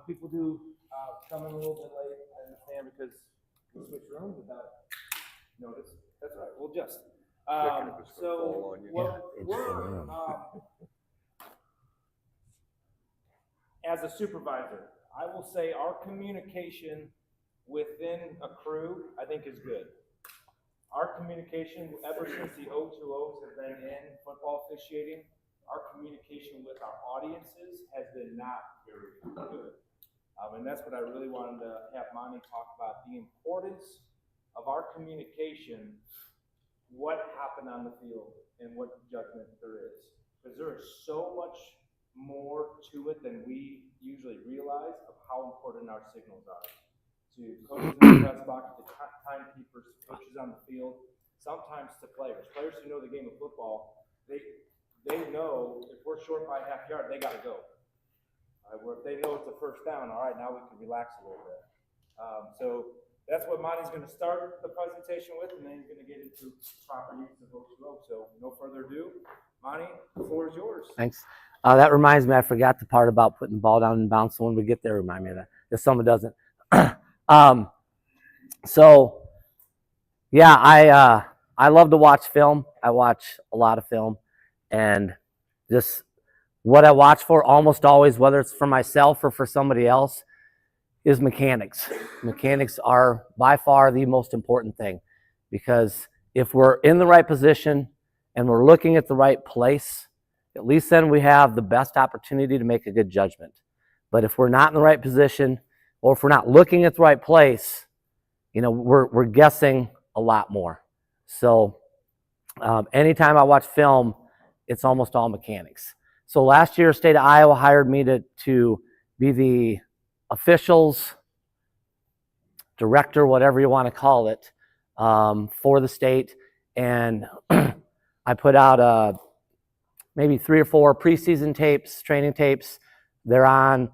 People do come in a little bit late. I understand because we switch rooms without notice. That's right. We'll just. So we're as a supervisor, I will say our communication within a crew, I think, is good. Our communication, ever since the O2Os have been in football officiating, our communication with our audiences has been not very good. And that's what I really wanted to have Monte talk about, the importance of our communication, what happened on the field, and what judgment there is. Because there is so much more to it than we usually realize of how important our signals are. To coaches in the press box, to timekeepers, coaches on the field, sometimes to players. Players who know the game of football, they know if we're short by a half yard, they got to go. Where if they know it's a first down, all right, now we can relax a little bit. So that's what Monte's going to start the presentation with, and then he's going to get into proper use of O2O. So no further ado, Monte, the floor is yours. Thanks. That reminds me, I forgot the part about putting the ball down and bounce. So when we get there, remind me of that. If someone doesn't. So yeah, I love to watch film. I watch a lot of film, and just what I watch for almost always, whether it's for myself or for somebody else, is mechanics. Mechanics are by far the most important thing, because if we're in the right position and we're looking at the right place, at least then we have the best opportunity to make a good judgment. But if we're not in the right position, or if we're not looking at the right place, we're guessing a lot more. So anytime I watch film, it's almost all mechanics. So last year, State of Iowa hired me to be the officials director, whatever you want to call it, for the state. And I put out maybe 3 or 4 preseason tapes, training tapes. They're on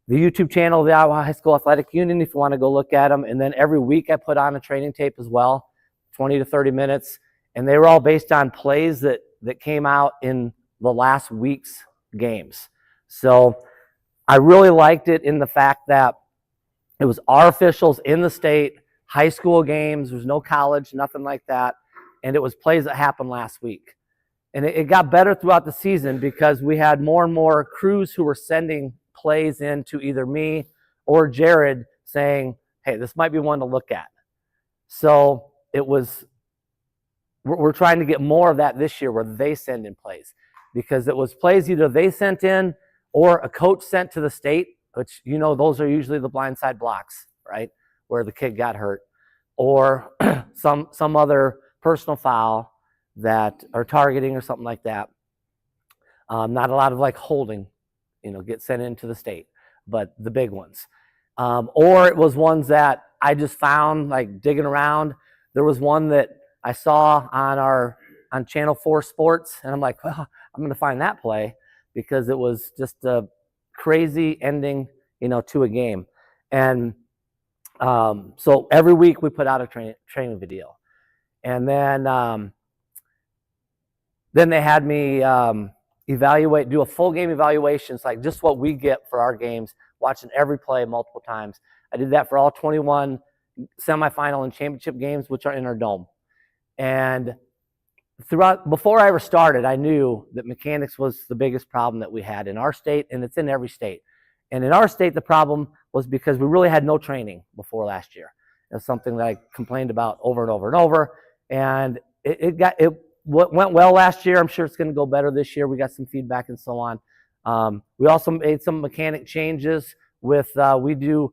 the YouTube channel of the Iowa High School Athletic Union if you want to go look at them. And then every week I put on a training tape as well, 20 to 30 minutes. And they were all based on plays that came out in the last week's games. So I really liked it in the fact that it was our officials in the state, high school games, there was no college, nothing like that. And it was plays that happened last week. And it got better throughout the season because we had more and more crews who were sending plays in to either me or Jared saying, hey, this might be one to look at. So we're trying to get more of that this year where they send in plays, because it was plays either they sent in or a coach sent to the state, which, those are usually the blindside blocks, right, where the kid got hurt, or some other personal foul that or targeting or something like that. Not a lot of like holding, get sent into the state, but the big ones. Or it was ones that I just found like digging around. There was one that I saw on Channel 4 Sports, and I'm like, well, I'm going to find that play because it was just a crazy ending, to a game. And so every week we put out a training video. And then they had me do a full game evaluation. It's like just what we get for our games, watching every play multiple times. I did that for all 21 semifinal and championship games, which are in our dome. And before I ever started, I knew that mechanics was the biggest problem that we had in our state, and it's in every state. And in our state, the problem was because we really had no training before last year. It's something that I complained about over and over and over. And it went well last year. I'm sure it's going to go better this year. We got some feedback and so on. We also made some mechanic changes with, we do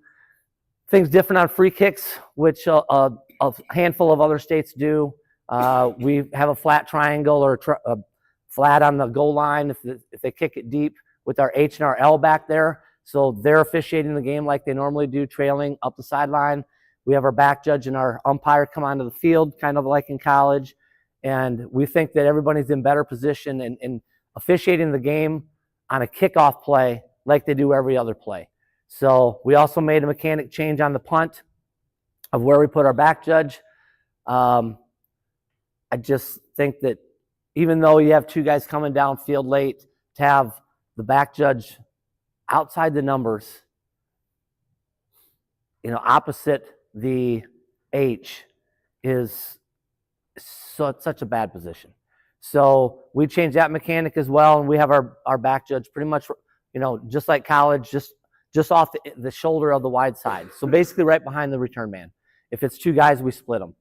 things different on free kicks, which a handful of other states do. We have a flat triangle or a flat on the goal line if they kick it deep with our H and our L back there. So they're officiating the game like they normally do, trailing up the sideline. We have our back judge and our umpire come onto the field, kind of like in college. And we think that everybody's in better position in officiating the game on a kickoff play like they do every other play. So we also made a mechanic change on the punt of where we put our back judge. I just think that even though you have 2 guys coming downfield late, to have the back judge outside the numbers opposite the H is such a bad position. So we changed that mechanic as well, and we have our back judge pretty much, just like college, just off the shoulder of the wide side. So basically right behind the return man. If it's two guys, we split them.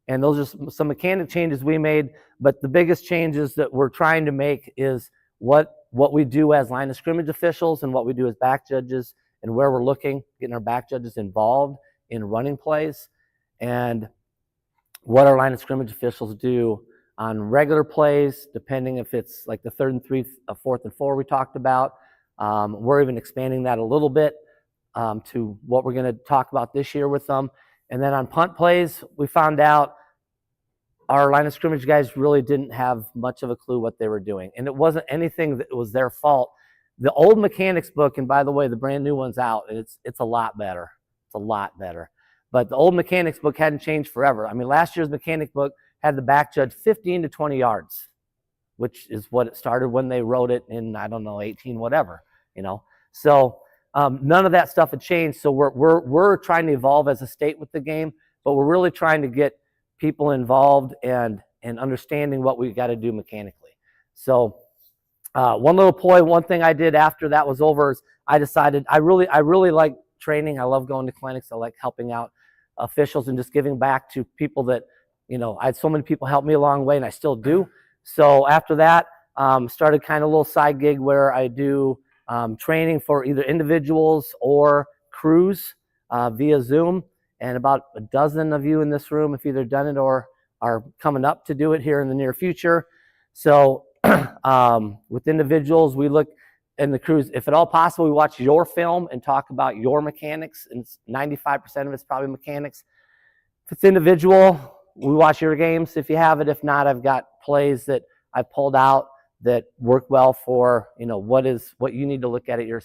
And those are some mechanic changes we made, but the biggest changes that we're trying to make is what we do as line of scrimmage officials and what we do as back judges, and where we're looking, getting our back judges involved in running plays, and what our line of scrimmage officials do on regular plays, depending if it's like the 3rd and 3, 4th and 4 we talked about. We're even expanding that a little bit to what we're going to talk about this year with them. And then on punt plays, we found out our line of scrimmage guys really didn't have much of a clue what they were doing. And it wasn't anything that was their fault. The old mechanics book, and by the way, the brand new one's out, and it's a lot better. It's a lot better. But the old mechanics book hadn't changed forever. I mean, last year's mechanic book had the back judge 15 to 20 yards, which is what it started when they wrote it in, 18 whatever, So none of that stuff had changed. So we're trying to evolve as a state with the game, but we're really trying to get people involved and understanding what we got to do mechanically. So one little ploy, one thing I did after that was over is I decided I really like training. I love going to clinics. I like helping out officials and just giving back to people that, I had so many people help me along the way, and I still do. So after that, started kind of a little side gig where I do training for either individuals or crews via Zoom. And about a dozen of you in this room have either done it or are coming up to do it here in the near future. So with individuals, we look in the crews, if at all possible, we watch your film and talk about your mechanics, and 95% of it's probably mechanics. If it's individual, we watch your games if you have it. If not, I've got plays that I pulled out that work well for, what you need to look at your,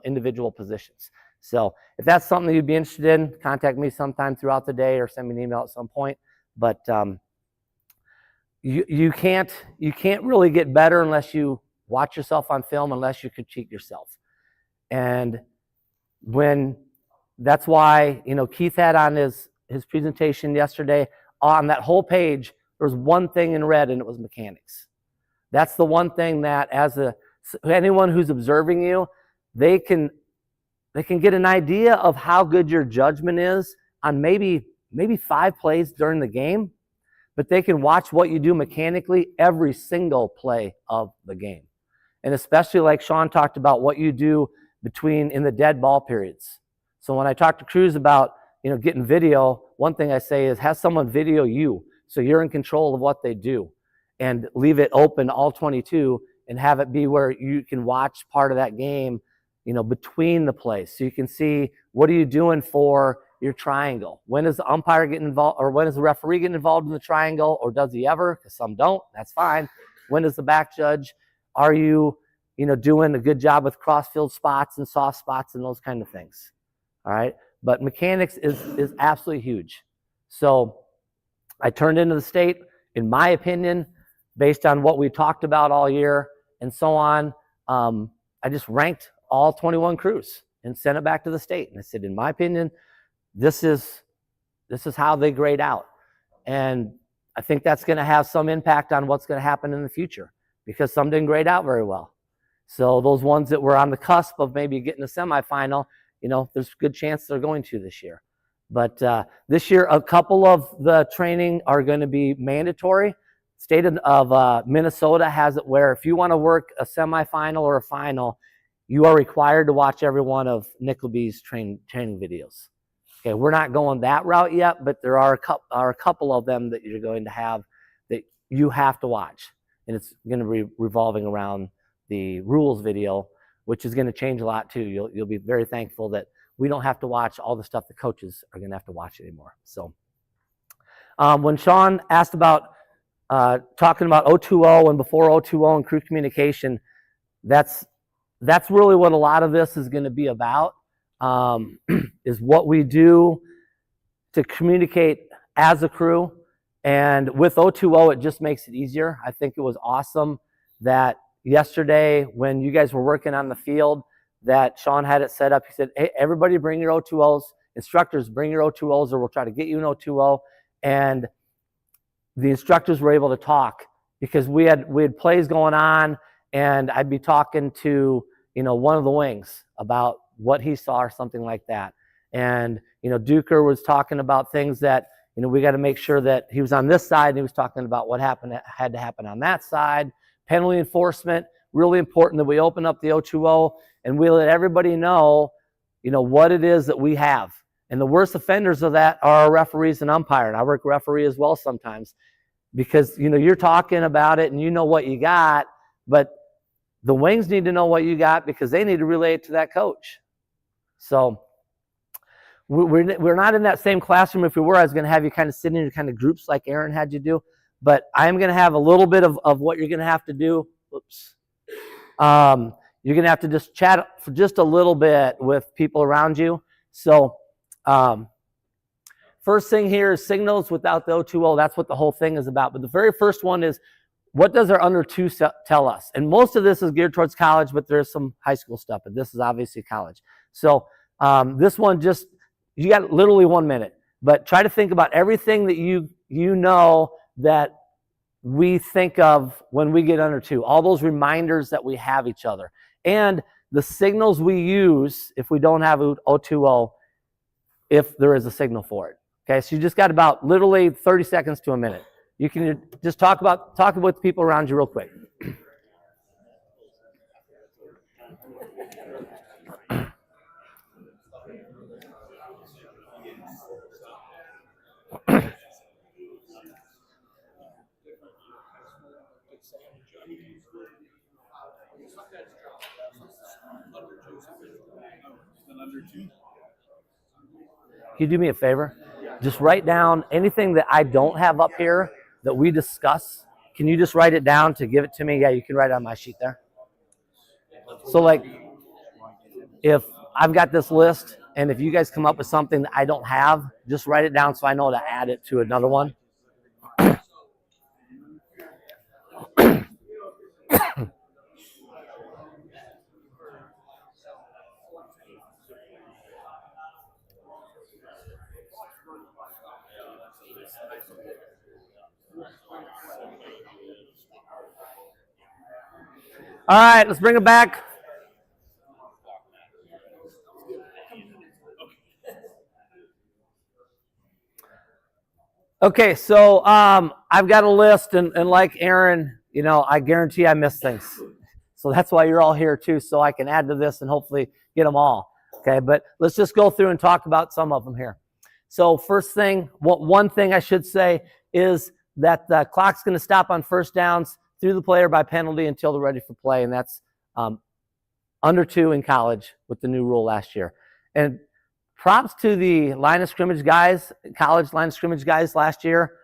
individual positions. So if that's something that you'd be interested in, contact me sometime throughout the day or send me an email at some point. But you can't really get better unless you watch yourself on film, unless you critique yourself. And that's why, Keith had on his presentation yesterday, on that whole page, there was one thing in red, and it was mechanics. That's the one thing that anyone who's observing you, they can get an idea of how good your judgment is on maybe 5 plays during the game, but they can watch what you do mechanically every single play of the game. And especially like Sean talked about, what you do in the dead ball periods. So when I talk to crews about, getting video, one thing I say is have someone video you so you're in control of what they do, and leave it open all 22 and have it be where you can watch part of that game, between the plays. So you can see, what are you doing for your triangle? When does the umpire get involved, or when does the referee get involved in the triangle, or does he ever? Because some don't, that's fine. When does the back judge? Are you, doing a good job with cross-field spots and soft spots and those kind of things? All right. But mechanics is absolutely huge. So I turned into the state, in my opinion, based on what we talked about all year and so on. I just ranked all 21 crews and sent it back to the state. And I said, in my opinion, this is how they grade out. And I think that's going to have some impact on what's going to happen in the future, because some didn't grade out very well. So those ones that were on the cusp of maybe getting a semifinal, there's a good chance they're going to this year. But this year, a couple of the training are going to be mandatory. State of Minnesota has it where if you want to work a semifinal or a final, you are required to watch every one of Nickleby's training videos. Okay, we're not going that route yet, but there are a couple of them that you're going to have that you have to watch. And it's going to be revolving around the rules video, which is going to change a lot too. You'll be very thankful that we don't have to watch all the stuff the coaches are going to have to watch anymore. So when Sean asked about talking about O2O and before O2O and crew communication, that's really what a lot of this is going to be about, is what we do to communicate as a crew. And with O2O, it just makes it easier. I think it was awesome that yesterday when you guys were working on the field, that Sean had it set up. He said, hey, everybody bring your O2Os instructors, bring your O2Os or we'll try to get you an O2O. And the instructors were able to talk because we had plays going on, and I'd be talking to, one of the wings about what he saw or something like that. And, Duker was talking about things that, we got to make sure that he was on this side, and he was talking about what had to happen on that side. Penalty enforcement, really important that we open up the O2O and we let everybody know, what it is that we have. And the worst offenders of that are our referees and umpire. And I work referee as well sometimes because, you're talking about it and you know what you got, but the wings need to know what you got because they need to relay it to that coach. So we're not in that same classroom. If we were, I was going to have you kind of sit in kind of groups like Aaron had you do. But I am going to have a little bit of what you're going to have to do. Oops. You're going to have to just chat for just a little bit with people around you. So first thing here is signals without the O2O. That's what the whole thing is about. But the very first one is, what does our under 2 tell us? And most of this is geared towards college, but there's some high school stuff. But this is obviously college. So this one you got literally 1 minute. But try to think about everything that you know that we think of when we get under 2. All those reminders that we have each other. And the signals we use if we don't have O2O, if there is a signal for it. Okay, so you just got about literally 30 seconds to a minute. You can just talk with people around you real quick. Can you do me a favor? Just write down anything that I don't have up here that we discuss. Can you just write it down to give it to me? Yeah, you can write it on my sheet there. So like, if I've got this list, and if you guys come up with something that I don't have, just write it down so I know to add it to another one. All right, let's bring it back. Okay, so I've got a list, and like Aaron, I guarantee I miss things. So that's why you're all here too, so I can add to this and hopefully get them all. Okay, but let's just go through and talk about some of them here. So first thing, one thing I should say is that the clock's going to stop on first downs through the player by penalty until they're ready for play, and that's under 2 in college with the new rule last year. And props to the line of scrimmage guys, college line of scrimmage guys last year.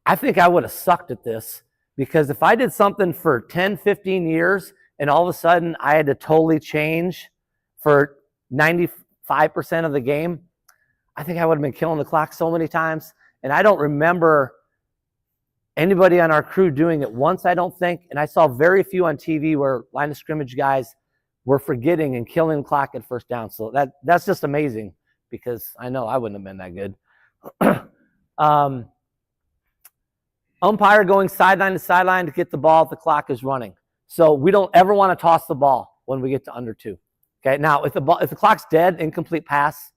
I think I would have sucked at this because if I did something for 10, 15 years and all of a sudden I had to totally change for 95% of the game, I think I would have been killing the clock so many times. And I don't remember anybody on our crew doing it once, I don't think. And I saw very few on TV where line of scrimmage guys were forgetting and killing the clock at first down. So that's just amazing because I know I wouldn't have been that good. Umpire going sideline to sideline to get the ball if the clock is running. So we don't ever want to toss the ball when we get to under 2. Okay, now if the clock's dead, incomplete pass,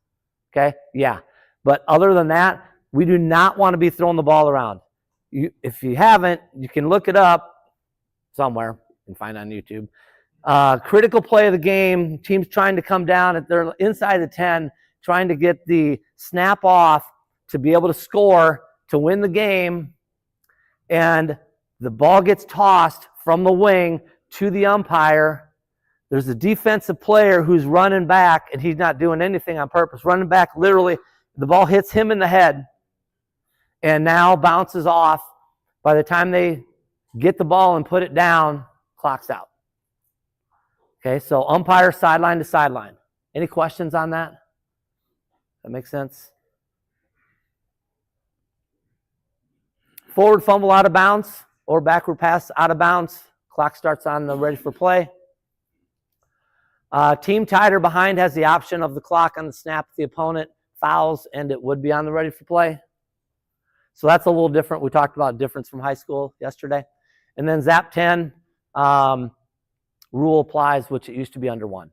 okay, yeah. But other than that, we do not want to be throwing the ball around. If you haven't, you can look it up somewhere. You can find it on YouTube. Critical play of the game, teams trying to come down at their inside the 10, trying to get the snap off to be able to score to win the game, and the ball gets tossed from the wing to the umpire. There's a defensive player who's running back, and he's not doing anything on purpose. Running back, literally, the ball hits him in the head and now bounces off. By the time they get the ball and put it down, clock's out. Okay, so umpire sideline to sideline. Any questions on that? That makes sense? Forward fumble out of bounds or backward pass out of bounds. Clock starts on the ready for play. Team tied or behind has the option of the clock on the snap if the opponent fouls, and it would be on the ready for play. So that's a little different. We talked about difference from high school yesterday. And then ZAP 10 rule applies, which it used to be under 1.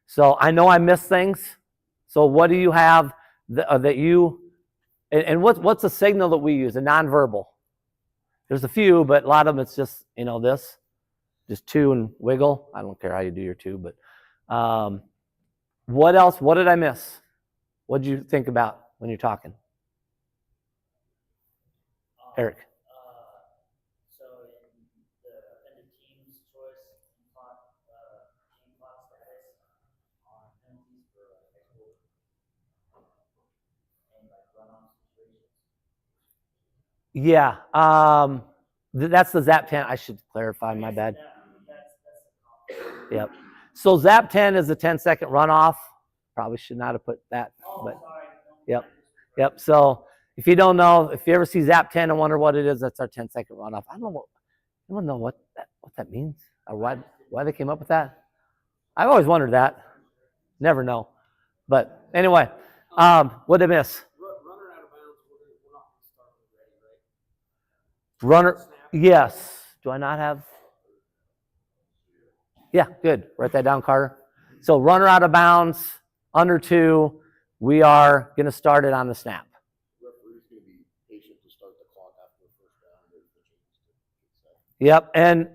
So I know I missed things. So what do you have that you, and what's a signal that we use, a nonverbal? There's a few, but a lot of them it's just, this, just 2 and wiggle. I don't care how you do your 2, but what else? What did I miss? What did you think about when you're talking? Eric. So in the offended team's choice, team clock status on penalties for high school and like runoff situations. Yeah, that's the ZAP 10. I should clarify, my bad. That's Yep. So ZAP 10 is a 10-second runoff. Probably should not have put that, but sorry. yep. So if you don't know, if you ever see ZAP 10 and wonder what it is, that's our 10-second runoff. I don't know what that means or why they came up with that. I've always wondered that. Never know. But anyway, what did I miss? Runner out of bounds, we're not starting ready, right? Runner, yes. Do I not have? Yeah, good. Write that down, Carter. So runner out of bounds, under 2, we are going to start it on the snap. Referee's going to be patient to start the clock after the first down. Wait for the chains to get set. Yep, and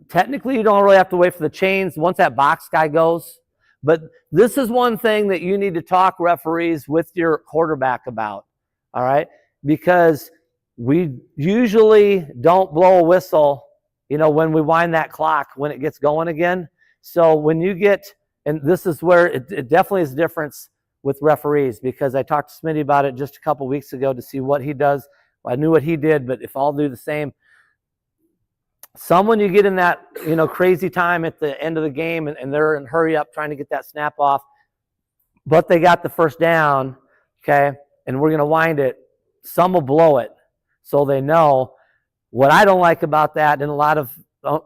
technically you don't really have to wait for the chains once that box guy goes. But this is one thing that you need to talk, referees, with your quarterback about, all right? Because we usually don't blow a whistle, when we wind that clock, when it gets going again. So when you get, and this is where it definitely is a difference with referees, because I talked to Smitty about it just a couple weeks ago to see what he does. I knew what he did, but if I'll do the same. Someone you get in that, crazy time at the end of the game and they're in hurry up trying to get that snap off, but they got the first down, okay, and we're going to wind it. Some will blow it so they know. What I don't like about that, and a lot of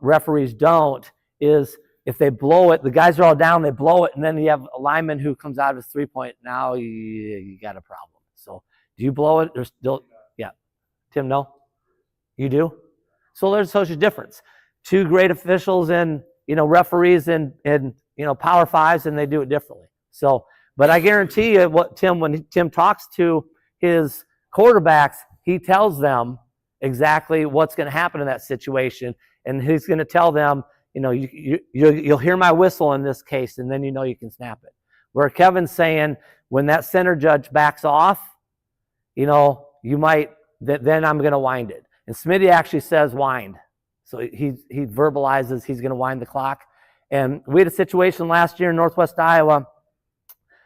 referees don't, is if they blow it, the guys are all down, they blow it, and then you have a lineman who comes out of his 3-point, now you got a problem. So do you blow it? Or still, yeah. Tim, no? You do? So there's such a difference. 2 great officials and, referees and Power 5s, and they do it differently. So, but I guarantee you when Tim talks to his quarterbacks, he tells them exactly what's going to happen in that situation, and he's going to tell them, you'll hear my whistle in this case, and then you can snap it. Where Kevin's saying, when that center judge backs off, you might, then I'm going to wind it. And Smitty actually says wind. So he verbalizes he's going to wind the clock. And we had a situation last year in Northwest Iowa,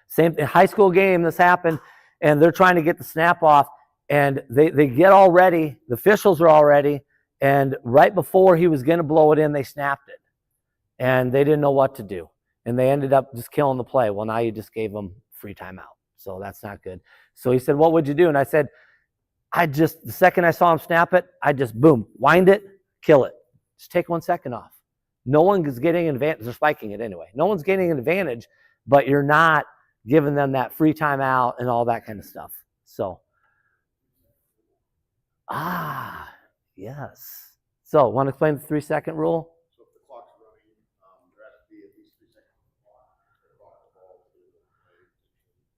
same high school game, this happened, and they're trying to get the snap off, and they get all ready, the officials are all ready, and right before he was going to blow it in, they snapped it. And they didn't know what to do. And they ended up just killing the play. Well, now you just gave them free timeout. So that's not good. So he said, what would you do? And I said, the second I saw him snap it, I just, boom, wind it, kill it. Just take 1 second off. No one is getting an advantage. They're spiking it anyway. No one's getting an advantage, but you're not giving them that free timeout and all that kind of stuff. So, yes. So, want to explain the 3-second rule? So if the clock's running, there has to be at least 3 seconds on the clock. The clock the ball to the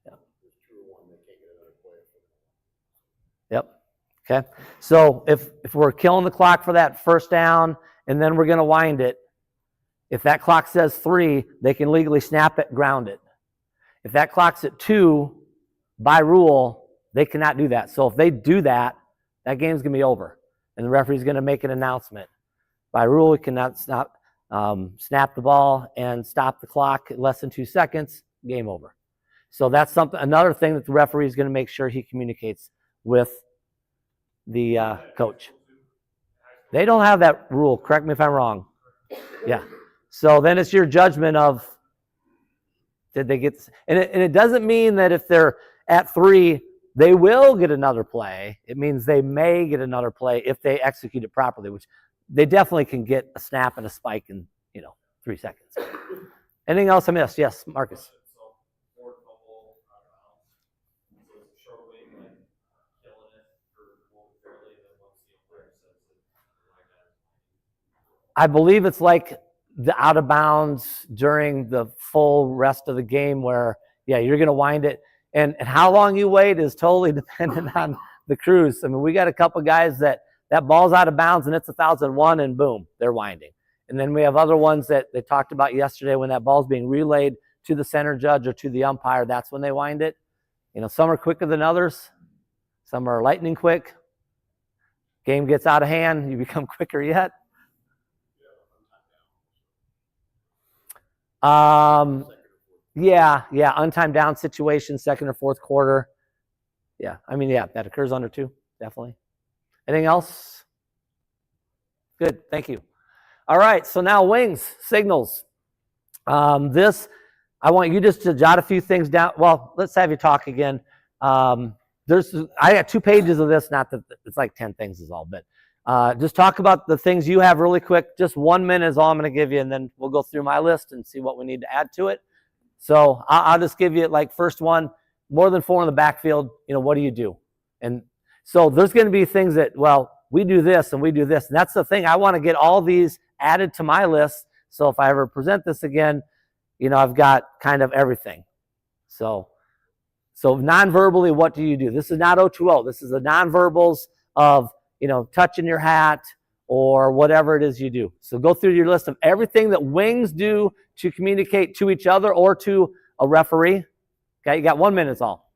Yep. If it's 2 or 1, they can't get another play. Yep. Okay. So if we're killing the clock for that first down and then we're going to wind it, if that clock says 3, they can legally snap it, ground it. If that clock's at 2, by rule, they cannot do that. So if they do that, that game's going to be over. And the referee's going to make an announcement. By rule, we cannot snap the ball and stop the clock at less than 2 seconds, game over. So that's another thing that the referee is going to make sure he communicates with the coach. They don't have that rule. Correct me if I'm wrong. Yeah. So then it's your judgment of, did they get, and it doesn't mean that if they're at 3, they will get another play. It means they may get another play if they execute it properly, which they definitely can get a snap and a spike in, 3 seconds. Anything else I missed? Yes, Marcus. So Ford fumble out of bounds. So it's a short wing like killing it for momentarily, and then once the umpire says it, like that. I believe it's like the out of bounds during the full rest of the game where, yeah, you're going to wind it. And how long you wait is totally dependent on the crews. I mean, we got a couple guys that ball's out of bounds and it's 1,001 and boom, they're winding. And then we have other ones that they talked about yesterday when that ball's being relayed to the center judge or to the umpire, that's when they wind it. You know, some are quicker than others. Some are lightning quick. Game gets out of hand, you become quicker yet. Yeah, untimed down situation, second or fourth quarter. Yeah, I mean, yeah, that occurs under 2, definitely. Anything else? Good, thank you. All right, so now wings, signals. This, I want you just to jot a few things down. Well, let's have you talk again. I got 2 pages of this, not that it's like 10 things is all, but just talk about the things you have really quick. Just 1 minute is all I'm going to give you, and then we'll go through my list and see what we need to add to it. So I'll just give you like first one, more than 4 in the backfield, you know, what do you do? And so there's going to be things that, well, we do this and we do this. And that's the thing. I want to get all these added to my list. So if I ever present this again, you know, I've got kind of everything. So non-verbally, what do you do? This is not O2O. This is the non-verbals of, you know, touching your hat or whatever it is you do. So go through your list of everything that wings do to communicate to each other or to a referee. Okay, you got 1 minute is all.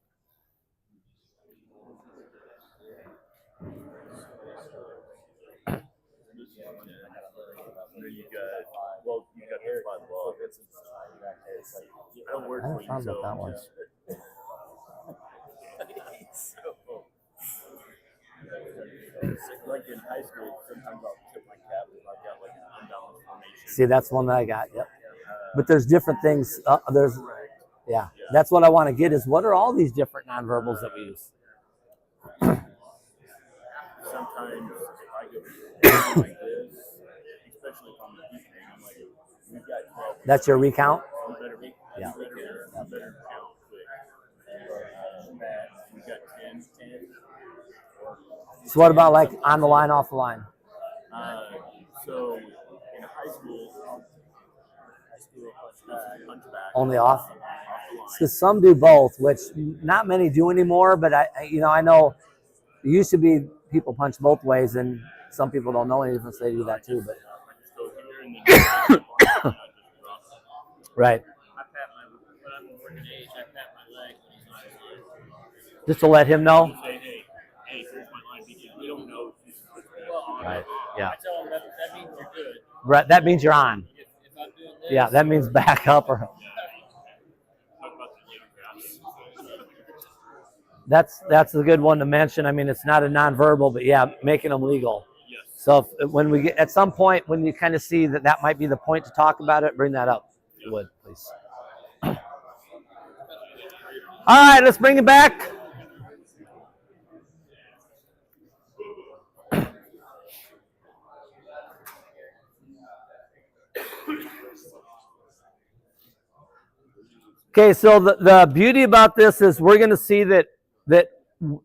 You got hit by the ball. I don't work for you, so. Like in high school, sometimes I'll tip my cap if I've got like an unbalanced formation. See, that's one that I got, yep. But there's different things. Yeah, that's what I want to get is what are all these different nonverbals that we use? Sometimes if I go like this, especially if I'm the deep man, I'm like, we've got 12. That's your recount? You better be. Yeah. You better count quick. We got 10. So what about like on the line, off the line? So in high school punch back. Only off? Because some do both, which not many do anymore. But I know it used to be people punch both ways, and some people don't know any difference. They do that too. But right. When I'm a working age, I pat my leg when he's on his line. Just to let him know. Say, hey, here's my line because we don't know. Right. Yeah. I tell him that means you're good. Right. That means you're on. If I'm doing this, Yeah. That means back up or. That's a good one to mention. I mean, it's not a nonverbal, but yeah, making them legal. Yes. So when we get at some point when you kind of see that might be the point to talk about it, bring that up. If you would, please. All right, let's bring it back. Okay, so the beauty about this is we're going to see that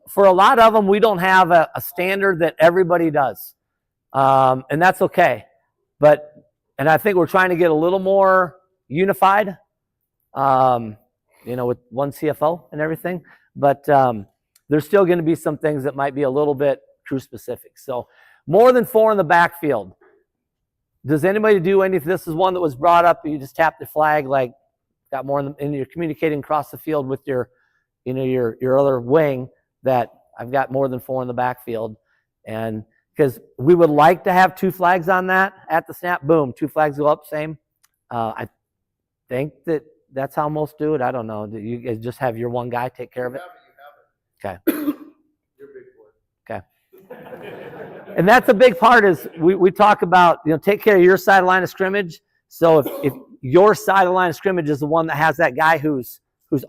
for a lot of them, we don't have a standard that everybody does. And that's okay. And I think we're trying to get a little more unified, with one CFO and everything. But there's still going to be some things that might be a little bit crew specific. So more than 4 in the backfield. Does anybody do anything? This is one that was brought up. You just tap the flag, like got more and you're communicating across the field with your other wing that I've got more than 4 in the backfield. And because we would like to have 2 flags on that at the snap, boom, 2 flags go up, same. I think that's how most do it. I don't know. Do you guys just have your one guy take care of it? You have it. Okay. You're big boy. Okay. And that's a big part is we talk about, take care of your side of the line of scrimmage. So if your side of the line of scrimmage is the one that has that guy who's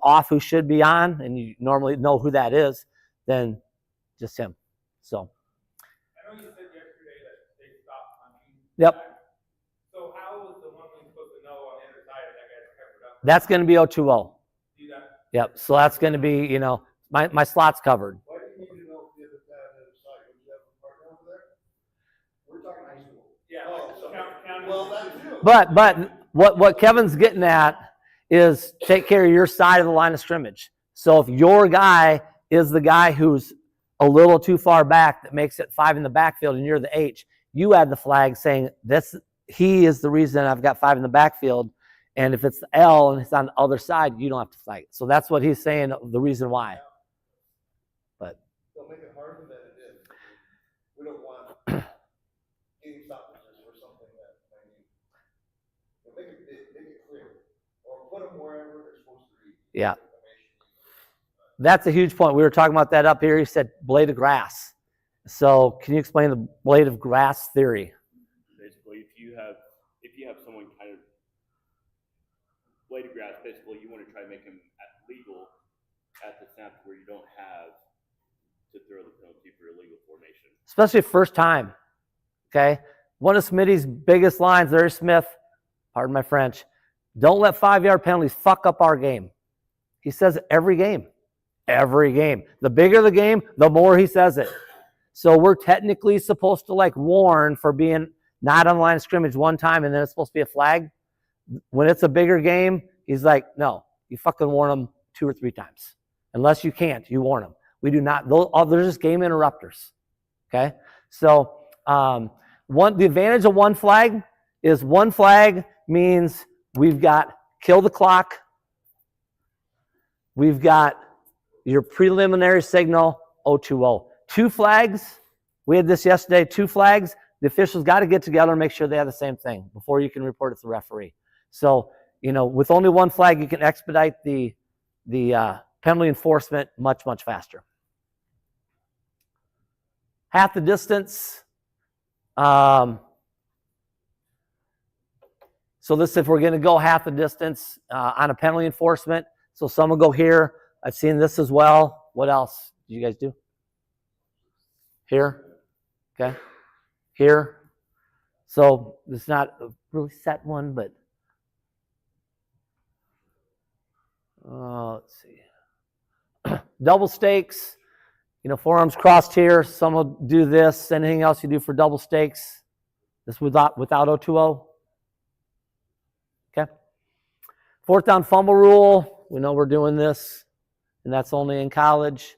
off, who should be on, and you normally know who that is, then just him. So. I know you said yesterday that they stopped punching. Yep. So how was the one thing supposed to know on the other side if that guy's That's going to be O2O. Do that. Yep. So that's going to be, you know, my slot's covered. Why do you need to know if the other guy on the other side, would you have a partner over there? We're talking high school. Yeah. Oh, so, Count- well, that too. But what Kevin's getting at is take care of your side of the line of scrimmage. So if your guy is the guy who's a little too far back that makes it 5 in the backfield and you're the H, you add the flag saying he is the reason I've got 5 in the backfield. And if it's the L and it's on the other side, you don't have to flag it. So that's what he's saying, the reason why. But Don't make it harder than it is. We don't want game stoppages or something that, I mean, make it clear. Or put them wherever they're supposed to be. yeah, that's a huge point. We were talking about that up here. He said blade of grass. So can you explain the blade of grass theory? Basically, if you have someone kind of blade of grass, basically you want to try to make him legal at the snap where you don't have to throw the penalty for illegal formation. Especially first time. Okay? One of Smitty's biggest lines, Larry Smith, pardon my French, don't let 5-yard penalties fuck up our game. He says it every game. Every game. The bigger the game, the more he says it. So we're technically supposed to like warn for being not on the line of scrimmage one time and then it's supposed to be a flag. When it's a bigger game, he's like, no, you fucking warn them 2 or 3 times. Unless you can't, you warn them. We do not. They're just game interrupters. Okay? So the advantage of one flag is one flag means we've got kill the clock. We've got your preliminary signal, O2O. 2 flags, we had this yesterday, 2 flags, the officials got to get together and make sure they have the same thing before you can report it to the referee. So, you know, with only 1 flag, you can expedite the penalty enforcement much, much faster. Half the distance. So this, if we're going to go half the distance on a penalty enforcement, so some will go here. I've seen this as well. What else do you guys do? Here, okay, here. So it's not a really set one, but let's see. Double stakes, you know, forearms crossed here. Some will do this. Anything else you do for double stakes? This without O2O. Okay. 4th down fumble rule. We know we're doing this, and that's only in college.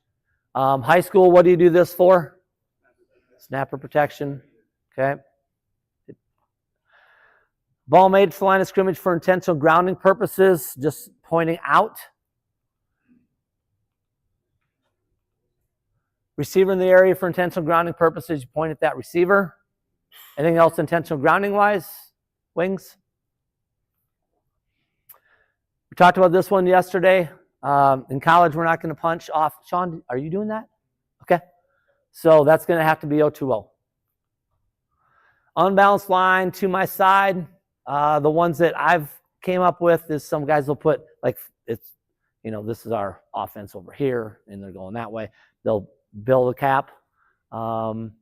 High school, what do you do this for? Snapper protection. Okay. Ball made to the line of scrimmage for intentional grounding purposes, just pointing out. Receiver in the area for intentional grounding purposes, you point at that receiver. Anything else intentional grounding wise? Wings? We talked about this one yesterday. In college, we're not going to punch off. Sean, are you doing that? Okay. So that's going to have to be O2O. Unbalanced line to my side. The ones that I've came up with is some guys will put, like, it's, you know, this is our offense over here, and they're going that way. They'll build a cap. Hand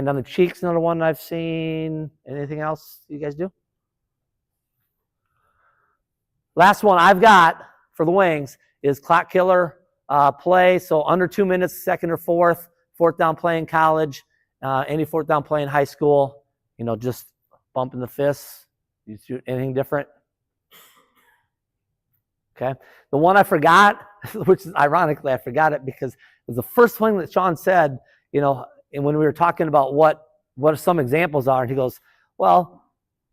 on the cheeks, another one I've seen. Anything else you guys do? Last one I've got for the wings is clock killer play. So under 2 minutes, 2nd or 4th, 4th down play in college, any 4th down play in high school, you know, just bumping the fists. You shoot anything different? Okay. The one I forgot, which is ironically, I forgot it because it was the first thing that Sean said, you know, and when we were talking about what some examples are, and he goes, well,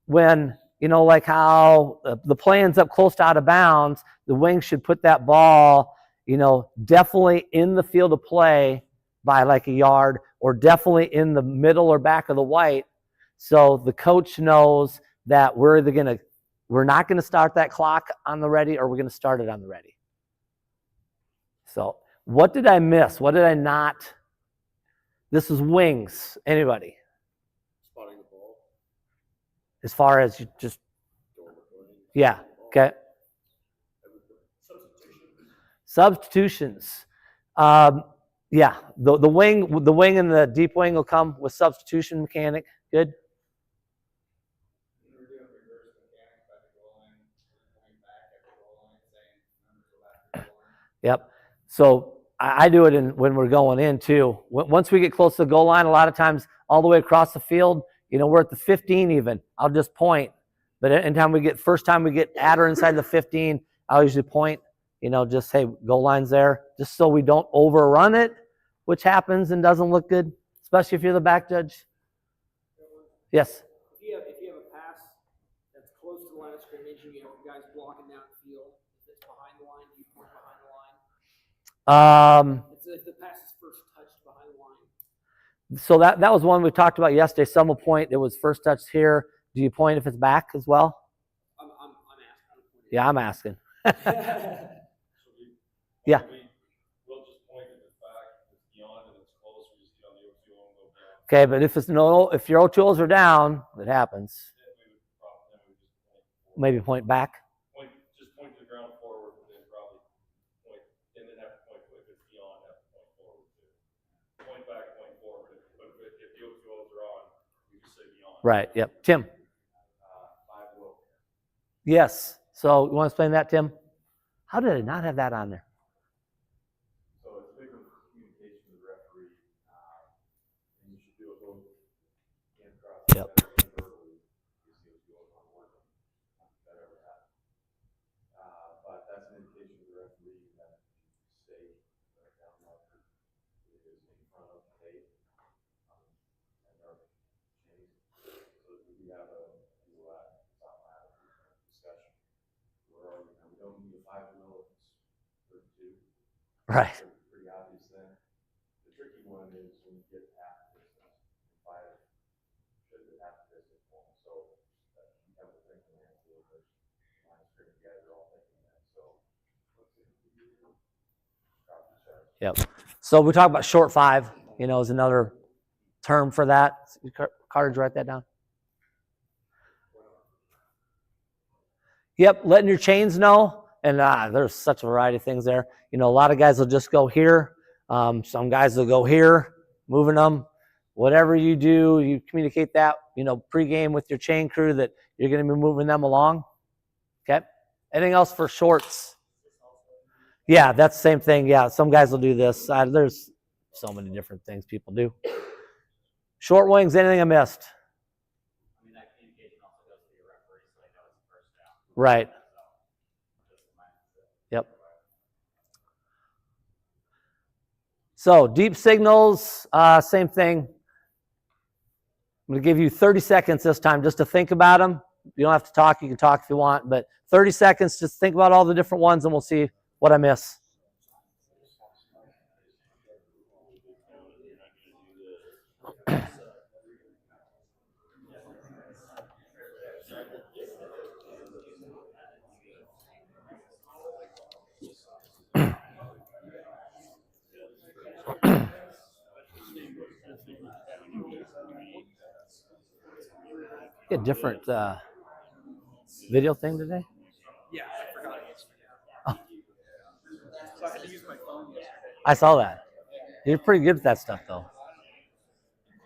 when, you know, like how the play ends up close to out of bounds, the wing should put that ball, you know, definitely in the field of play by like a yard, or definitely in the middle or back of the white. So the coach knows that we're not going to start that clock on the ready, or we're going to start it on the ready. So what did I miss? What did I not? This is wings. Anybody? Spotting the ball. As far as you just, yeah, okay. Substitutions. Yeah, the wing and the deep wing will come with substitution mechanic. Good. Yep. So I do it when we're going in too. Once we get close to the goal line, a lot of times all the way across the field, we're at the 15 even. I'll just point. But first time we get at or inside the 15, I'll usually point, just hey, goal line's there, just so we don't overrun it, which happens and doesn't look good, especially if you're the back judge. Yes. If you have a pass that's close to the line of scrimmage and you have guys blocking downfield, if it's behind the line, do you point behind the line? If the pass is first touched behind the line. So that was one we talked about yesterday. Some will point. It was first touched here. Do you point if it's back as well? I'm asking. Yeah, I'm asking. Yeah. We'll just point if it's back, if it's beyond and it's close, we just get on the O2O and go beyond. Okay, but if your O2Os are down, it happens. Then we would just Maybe point back. just point to the ground forward, and then probably point, and then have to point if it's beyond, have to point forward too. Point back, point forward, but if the O2Os are on, we just say beyond. Right. Yep. Tim. 5 will. Yes. So you want to explain that, Tim? How did I not have that on there? So it's bigger communication with the referee, and you should do it both in cross Yep. and verbally. You see what's going on working. That ever happened. But that's an indication to the referee that stay down marker is in front of the tape and our chains. So we have a discussion. We don't need a 5 mil, it's 32. Right. Pretty obvious then. The tricky one is when you get half the distance. 5 should be half the distance one. So you have to think in there too. There's line of scrimmage guys are all thinking that. So let's see. Yep. So we talk about short 5, is another term for that. Carter, write that down. Yep, letting your chains know. And there's such a variety of things there. A lot of guys will just go here. Some guys will go here, moving them. Whatever you do, you communicate that, pregame with your chain crew that you're going to be moving them along. Okay. Anything else for shorts? Yeah, that's the same thing. Yeah, some guys will do this. There's so many different things people do. Short wings, anything I missed? I mean, that communication also goes to your referee, so they know it's the first down. Right. Yep. So deep signals, same thing. I'm going to give you 30 seconds this time just to think about them. You don't have to talk. You can talk if you want, but 30 seconds, just think about all the different ones and we'll see what I miss. A different video thing today? Yeah, I forgot it. Oh. So I had to use my phone yesterday. I saw that. You're pretty good at that stuff, though.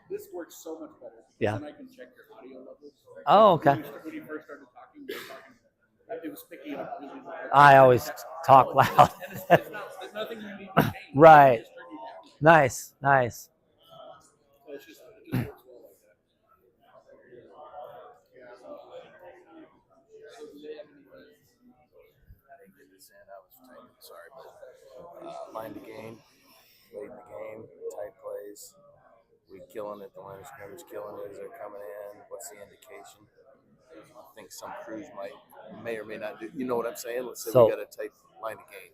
This works so much better. Yeah. Then I can check your audio levels. Oh, okay. When you first started talking, it was picking it up really loud. I always talk loud. And it's nothing you need to change. Right. Just turn you down. Nice, nice. So it just works well like that. So do they have any I didn't get this in. I was typing. Sorry, but line to gain, late in the game, tight plays. We killing it. The line of scrimmage killing it as they're coming in. What's the indication? I think some crews may or may not do. You know what I'm saying? Let's say we got a tight line to gain.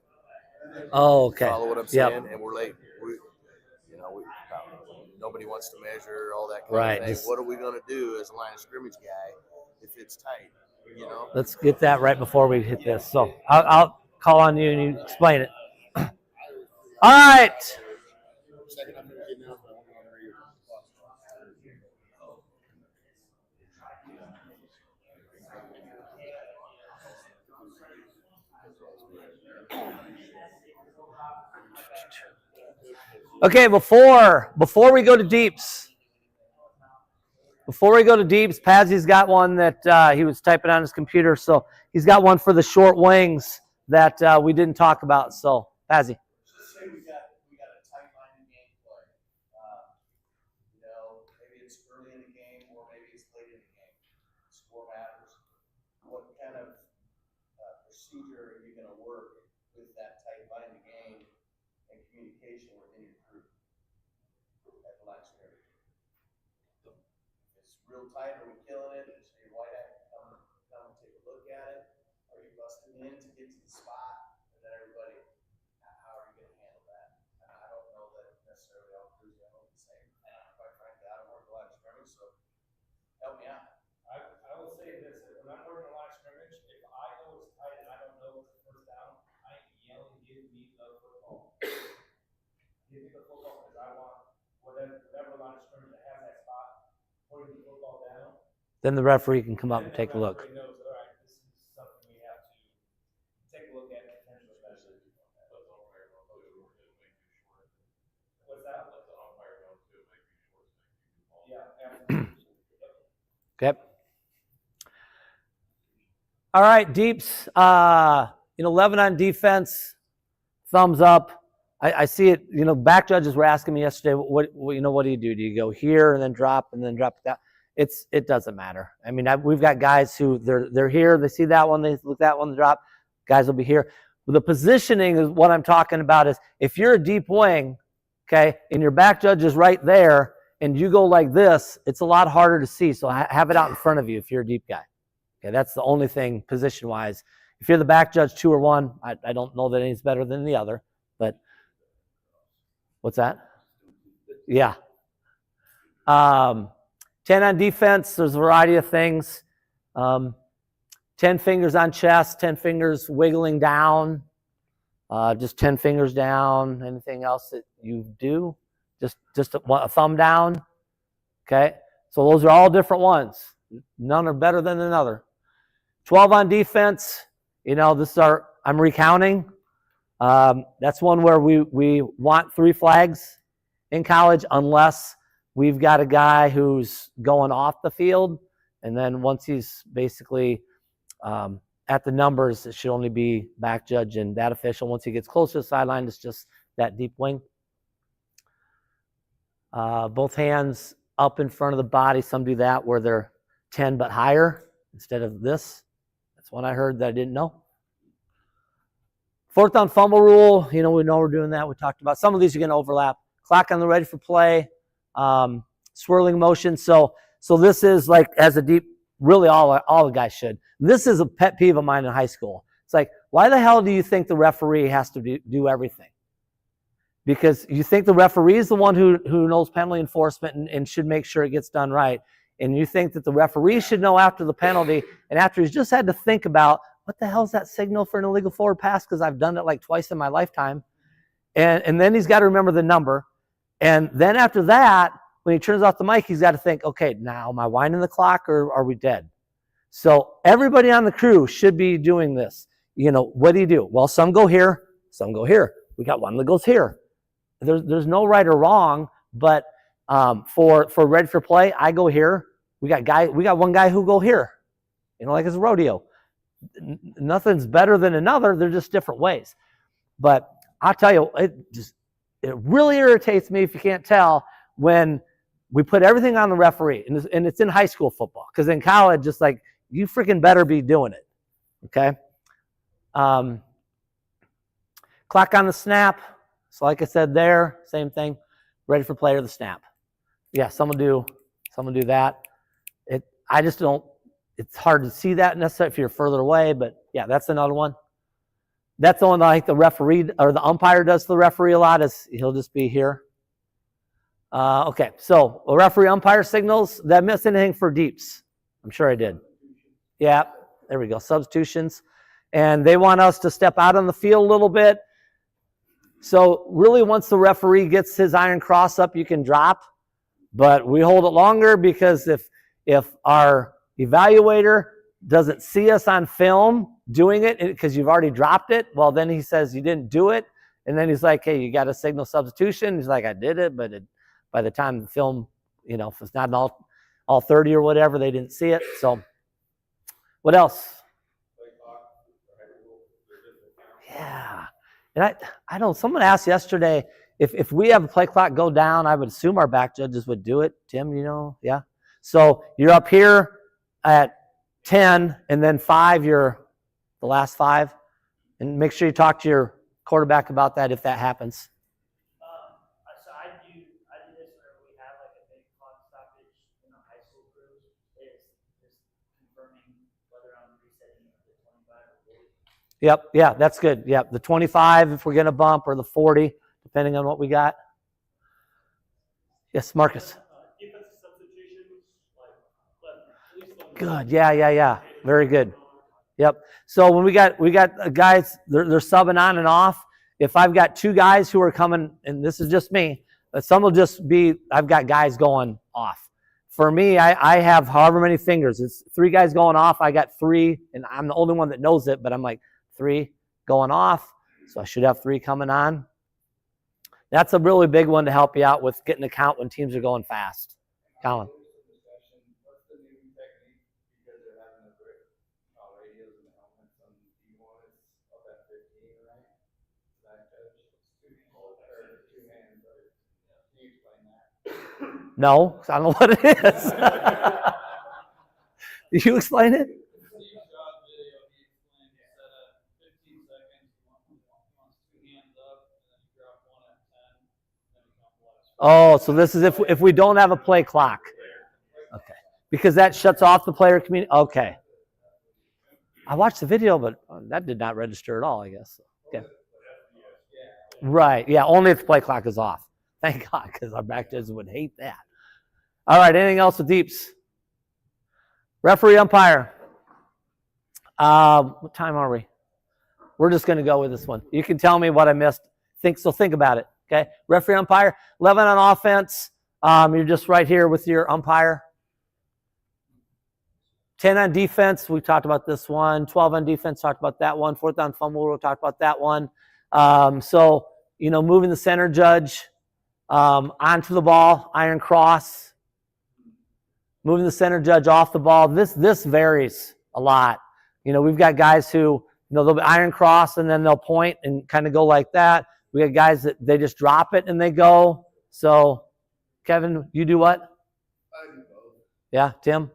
Oh, okay. Follow what I'm saying? And we're late. Nobody wants to measure all that kind of thing. What are we going to do as a line of scrimmage guy if it's tight? Let's get that right before we hit this. So I'll call on you and you explain it. All right. Okay, before we go to deeps, Pazzy's got one that he was typing on his computer, so he's got one for the short wings that we didn't talk about. So Pazzi. Just say we got a tight line in gameplay. You know, maybe it's early in the game or maybe it's late in the game. Score matters. What kind of procedure are you going to work with that tight line in the game and communication within your group at the line of scrimmage? It's real tight. Are we killing it? Is your white hat come and take a look at it? Are you busting in to get to the spot? And then everybody, how are you going to handle that? And I don't know that necessarily all crews are the same. Quite frankly, I don't work a lot of scrimmage, so help me out. I will say this, when I'm working a line of scrimmage, if I know it's tight and I don't know it's the first down, I am yelling, give me the football. Give me the football, because I want whatever line of scrimmage that has that spot, putting the football down. Then the referee can come up and take a look. Then the referee knows, all right, this is something we have to take a look at potentially. What's that? Yeah, absolutely. Okay. All right, deeps. 11 on defense. Thumbs up. I see it. Back judges were asking me yesterday, what do you do? Do you go here and then drop that? It doesn't matter. I mean, we've got guys who they're here. They see that one. They look that one. The drop. Guys will be here. The positioning is what I'm talking about. Is if you're a deep wing, okay, and your back judge is right there, and you go like this, it's a lot harder to see. So have it out in front of you if you're a deep guy. Okay, that's the only thing position-wise. If you're the back judge 2 or 1, I don't know that any's better than the other. But what's that? Yeah. 10 on defense. There's a variety of things. 10 fingers on chest, 10 fingers wiggling down. Just 10 fingers down. Anything else that you do? Just a thumb down. Okay. So those are all different ones. None are better than another. 12 on defense. This is I'm recounting. That's one where we want 3 flags in college unless we've got a guy who's going off the field. And then once he's basically at the numbers, it should only be back judge and that official. Once he gets close to the sideline, it's just that deep wing. Both hands up in front of the body. Some do that where they're 10 but higher instead of this. That's one I heard that I didn't know. 4th down fumble rule. We know we're doing that. We talked about some of these are going to overlap. Clock on the ready for play. Swirling motion. So this is like as a deep, really all the guys should. This is a pet peeve of mine in high school. It's like, why the hell do you think the referee has to do everything? Because you think the referee is the one who knows penalty enforcement and should make sure it gets done right. And you think that the referee should know after the penalty and after he's just had to think about, what the hell is that signal for an illegal forward pass? Because I've done it like twice in my lifetime. And then he's got to remember the number. And then after that, when he turns off the mic, he's got to think, okay, now am I winding the clock or are we dead? So everybody on the crew should be doing this. What do you do? Well, some go here, some go here. We got one that goes here. There's no right or wrong, but for ready for play, I go here. We got one guy who go here. Like it's a rodeo. Nothing's better than another. They're just different ways. But I'll tell you, it really irritates me if you can't tell when we put everything on the referee, and it's in high school football. Because in college, just like you freaking better be doing it. Okay. Clock on the snap. So like I said there, same thing. Ready for play or the snap. Yeah, someone do that. I just don't. It's hard to see that necessarily if you're further away, but yeah, that's another one. That's the one that I think the referee or the umpire does to the referee a lot. Is he'll just be here. Okay, so a referee umpire signals. Did I miss anything for deeps? I'm sure I did. Yeah, there we go. Substitutions, and they want us to step out on the field a little bit. So really, once the referee gets his iron cross up, you can drop, but we hold it longer because if our evaluator doesn't see us on film doing it because you've already dropped it, well, then he says you didn't do it. And then he's like, hey, you got a signal substitution. He's like, I did it, but by the time the film, if it's not all 30 or whatever, they didn't see it. So what else? Yeah. And I don't, someone asked yesterday, if we have a play clock go down, I would assume our back judges would do it. Tim, you know, yeah. So you're up here at 10, and then 5, you're the last 5. And make sure you talk to your quarterback about that if that happens. So I do this whenever we have like a big clock stoppage in our high school crews. Is just confirming whether I'm resetting it to 25 or 40. Yep, yeah, that's good. Yep, the 25 if we're going to bump, or the 40, depending on what we got. Yes, Marcus. Defensive substitutions, like Good. Yeah. Very good. Yep. So when we got guys, they're subbing on and off. If I've got 2 guys who are coming, and this is just me, but some will just be, I've got guys going off. For me, I have however many fingers. It's 3 guys going off. I got 3, and I'm the only one that knows it, but I'm like 3 going off. So I should have 3 coming on. That's a really big one to help you out with getting a count when teams are going fast. Colin. What's the new technique? Because they're having a great radios and helmets on D1, it's up at 15, right? That it's 2 people or 2 hands, but can you explain that? No, I don't know what it is. Did you explain it? Oh, so this is if we don't have a play clock. Okay. Because that shuts off the player community. Okay. I watched the video, but that did not register at all, I guess. Okay. Right. Yeah, only if the play clock is off. Thank God, because our back judges would hate that. All right, anything else with deeps? Referee, umpire. What time are we? We're just going to go with this one. You can tell me what I missed. Think about it. Okay, referee, umpire. 11 on offense. You're just right here with your umpire. 10 on defense. We talked about this one. 12 on defense. Talked about that one. 4th down fumble. We talked about that one. So moving the center judge onto the ball, iron cross. Moving the center judge off the ball. This varies a lot. We've got guys who they'll be iron cross and then they'll point and kind of go like that. We got guys that they just drop it and they go. So, Kevin, you do what? I do both. Yeah, Tim?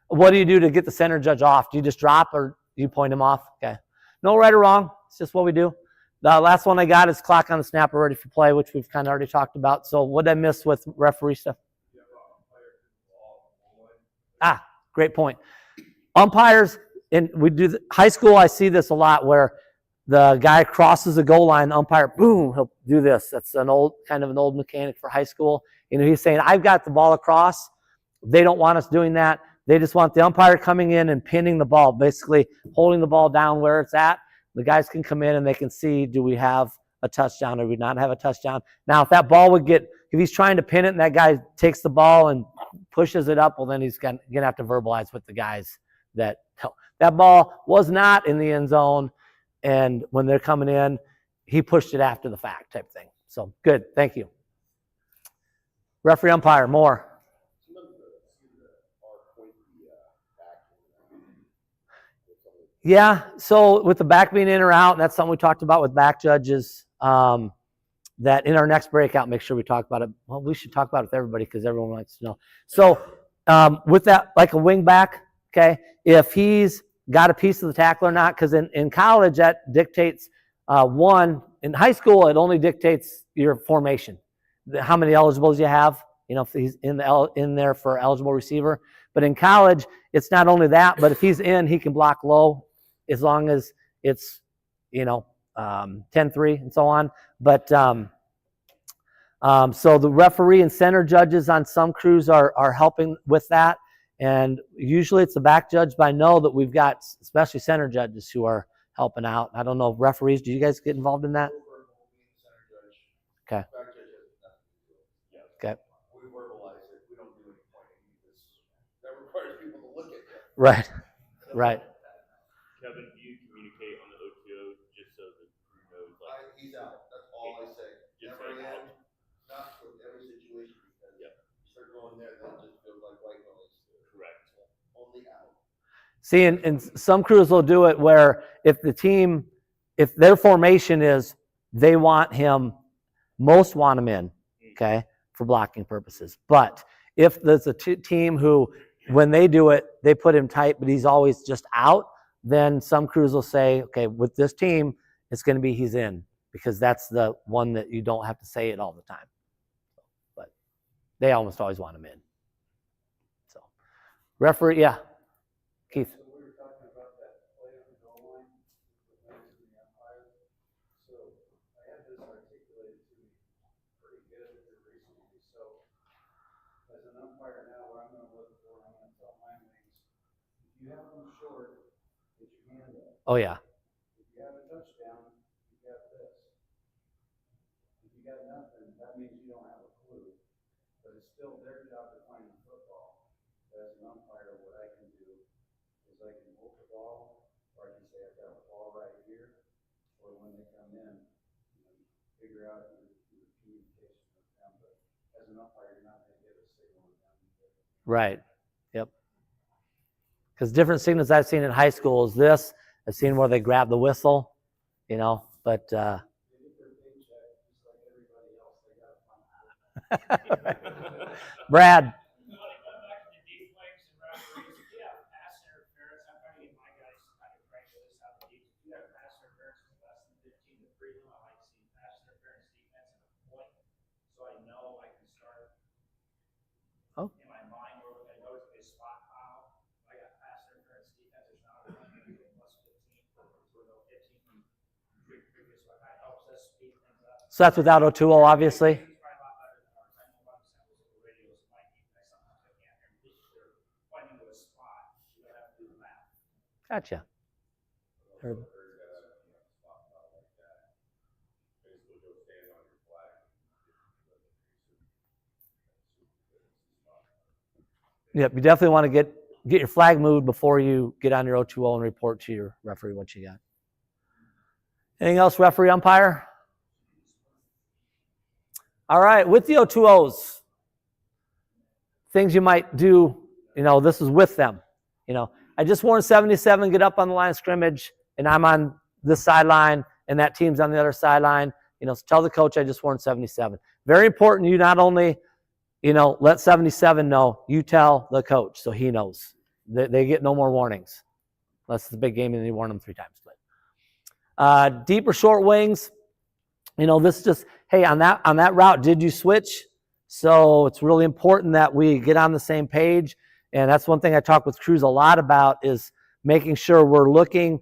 What do you do to get the center judge off? Do you just drop or do you point him off? Okay. No right or wrong. It's just what we do. The last one I got is clock on the snapper ready for play, which we've kind of already talked about. So what did I miss with referee stuff? Great point. Umpires, and we do high school, I see this a lot where the guy crosses the goal line, the umpire, boom, he'll do this. That's an old mechanic for high school. He's saying, I've got the ball across. They don't want us doing that. They just want the umpire coming in and pinning the ball, basically holding the ball down where it's at. The guys can come in and they can see, do we have a touchdown or do we not have a touchdown? Now, if that ball if he's trying to pin it and that guy takes the ball and pushes it up, well, then he's going to have to verbalize with the guys that ball was not in the end zone, and when they're coming in, he pushed it after the fact type thing. So, good. Thank you. Referee, umpire, more. Yeah, so with the back being in or out, that's something we talked about with back judges, that in our next breakout, make sure we talk about it. Well, we should talk about it with everybody because everyone likes to know. So with that, like a wing back, okay, if he's got a piece of the tackle or not, because in college, that dictates in high school, it only dictates your formation, how many eligibles you have, if he's in there for eligible receiver. But in college, it's not only that, but if he's in, he can block low as long as it's, 10-3 and so on. But so the referee and center judges on some crews are helping with that. And usually it's the back judge, but I know that we've got especially center judges who are helping out. I don't know, referees, do you guys get involved in that? Okay. Okay. We verbalize it. We don't do any pointing because that requires people to look at it. Right. Kevin, do you communicate on the OTO just so the crew knows? He's out. That's all I say. Never in, not with every situation because you start going there, then it just feels like white noise. Correct. Only out. See, and some crews will do it where if their formation is they want him, most want him in, okay, for blocking purposes. But if there's a team who, when they do it, they put him tight, but he's always just out, then some crews will say, okay, with this team, it's going to be he's in, because that's the one that you don't have to say it all the time. But they almost always want him in. So, referee, yeah, Keith. So we were talking about that play on the goal line, the players and the umpires. So I had this articulated to me pretty good recently. So as an umpire now, what I'm going to look for, I'm going to tell my wings, if you have them short, get your hand up. Oh, yeah. If you have a touchdown, you got this. If you got nothing, that means you don't have a clue. But it's still their job to find the football. But as an umpire, what I can do is I can hold the ball, or I can say I've got a ball right here, or when they come in, figure out your communication with them. But as an umpire, you're not going to get a signal with them. Right. Yep. Because different signals I've seen in high school is this. I've seen where they grab the whistle, but They get their paycheck just like everybody else. They got to find Brad. Going back to the deep wings and referees, if you have pass interference, I'm trying to get my guys kind of crank this out of deep. If you have pass interference less than 15 to 3, I like seeing pass interference defense at a point, so I know I can start in my mind where I know it's a spot foul. If I got pass interference defense, it's not plus 15, so no 15 from previous one. That helps us speed things up. So that's without O2O, obviously. Gotcha. Heard. Yep, you definitely want to get your flag moved before you get on your O2O and report to your referee what you got. Anything else, referee, umpire? All right, with the O2Os, things you might do, this is with them. I just warned 77, get up on the line of scrimmage, and I'm on this sideline, and that team's on the other sideline. So tell the coach I just warned 77. Very important you not only, let 77 know, you tell the coach so he knows. They get no more warnings. Unless it's a big game and you warn them 3 times. But deep or short wings, this is just, hey, on that route, did you switch? So it's really important that we get on the same page. And that's one thing I talk with crews a lot about is making sure we're looking.